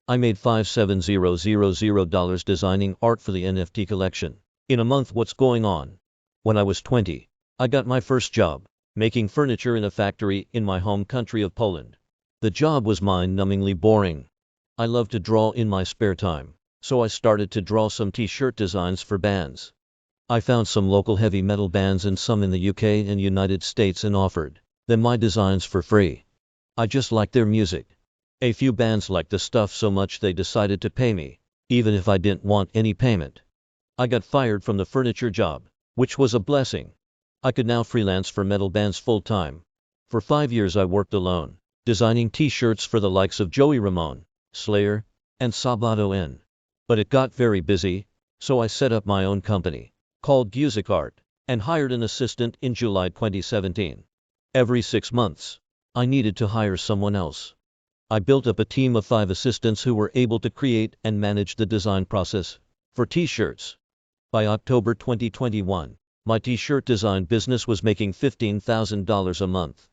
I made $5,700 designing art for the NFT collection. In a month. What's going on? When I was 20, I got my first job, making furniture in a factory in my home country of Poland. The job was mind-numbingly boring. I love to draw in my spare time, so I started to draw some t-shirt designs for bands. I found some local heavy metal bands and some in the UK and United States and offered them my designs for free. I just liked their music. A few bands liked the stuff so much they decided to pay me, even if I didn't want any payment. I got fired from the furniture job, which was a blessing. I could now freelance for metal bands full-time. For 5 years I worked alone, designing t-shirts for the likes of Joey Ramone, Slayer, and Sabaton. But it got very busy, so I set up my own company, called Music Art, and hired an assistant in July 2017. Every 6 months, I needed to hire someone else. I built up a team of 5 assistants who were able to create and manage the design process for t-shirts. By October 2021, my t-shirt design business was making $15,000 a month.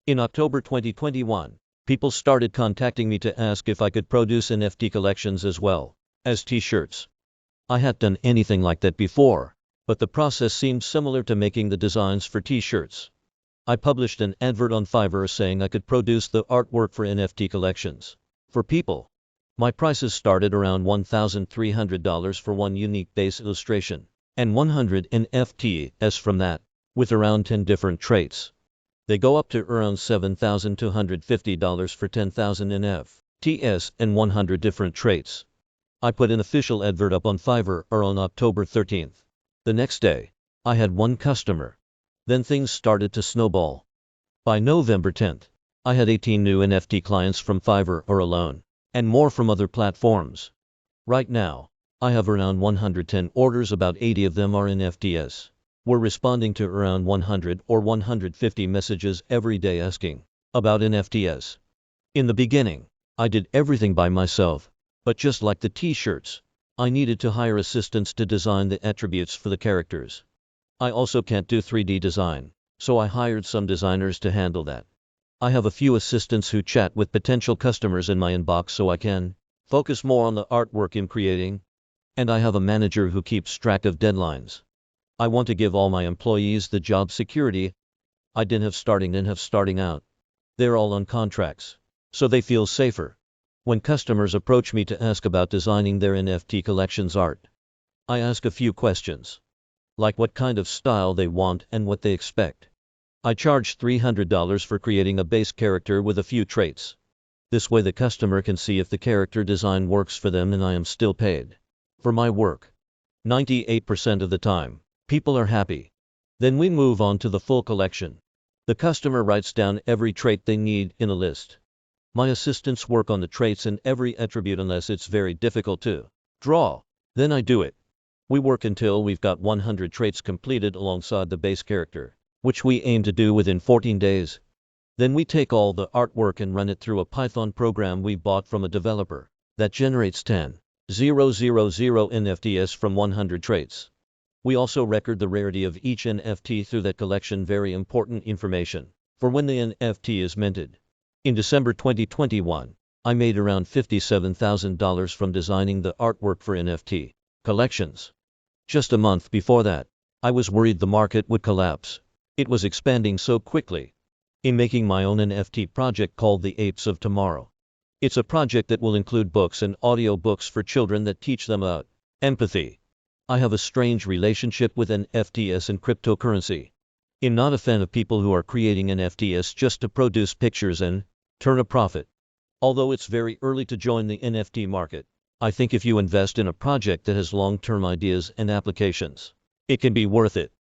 In October 2021, people started contacting me to ask if I could produce NFT collections as well as t-shirts. I hadn't done anything like that before, but the process seemed similar to making the designs for t-shirts. I published an advert on Fiverr saying I could produce the artwork for NFT collections for people. My prices started around $1,300 for one unique base illustration, and 100 NFTs from that, with around 10 different traits. They go up to around $7,250 for 10,000 NFTs and 100 different traits. I put an official advert up on Fiverr on October 13th. The next day, I had 1 customer. Then things started to snowball. By November 10th, I had 18 new NFT clients from Fiverr alone, and more from other platforms. Right now, I have around 110 orders, about 80 of them are NFTs. We're responding to around 100 or 150 messages every day asking about NFTs. In the beginning, I did everything by myself, but just like the t-shirts, I needed to hire assistants to design the attributes for the characters. I also can't do 3D design, so I hired some designers to handle that. I have a few assistants who chat with potential customers in my inbox so I can focus more on the artwork I'm creating, and I have a manager who keeps track of deadlines. I want to give all my employees the job security I didn't have starting out. They're all on contracts, so they feel safer. When customers approach me to ask about designing their NFT collections art, I ask a few questions, like what kind of style they want and what they expect. I charge $300 for creating a base character with a few traits. This way the customer can see if the character design works for them and I am still paid for my work. 98% of the time, people are happy. Then we move on to the full collection. The customer writes down every trait they need in a list. My assistants work on the traits and every attribute unless it's very difficult to draw. Then I do it. We work until we've got 100 traits completed alongside the base character, which we aim to do within 14 days. Then we take all the artwork and run it through a Python program we bought from a developer that generates 10,000 NFTs from 100 traits. We also record the rarity of each NFT through that collection, very important information for when the NFT is minted. In December 2021, I made around $57,000 from designing the artwork for NFT collections. Just a month before that, I was worried the market would collapse. It was expanding so quickly. I'm making my own NFT project called The Apes of Tomorrow. It's a project that will include books and audio books for children that teach them about empathy. I have a strange relationship with NFTs and cryptocurrency. I'm not a fan of people who are creating NFTs just to produce pictures and turn a profit. Although it's very early to join the NFT market, I think if you invest in a project that has long-term ideas and applications, it can be worth it.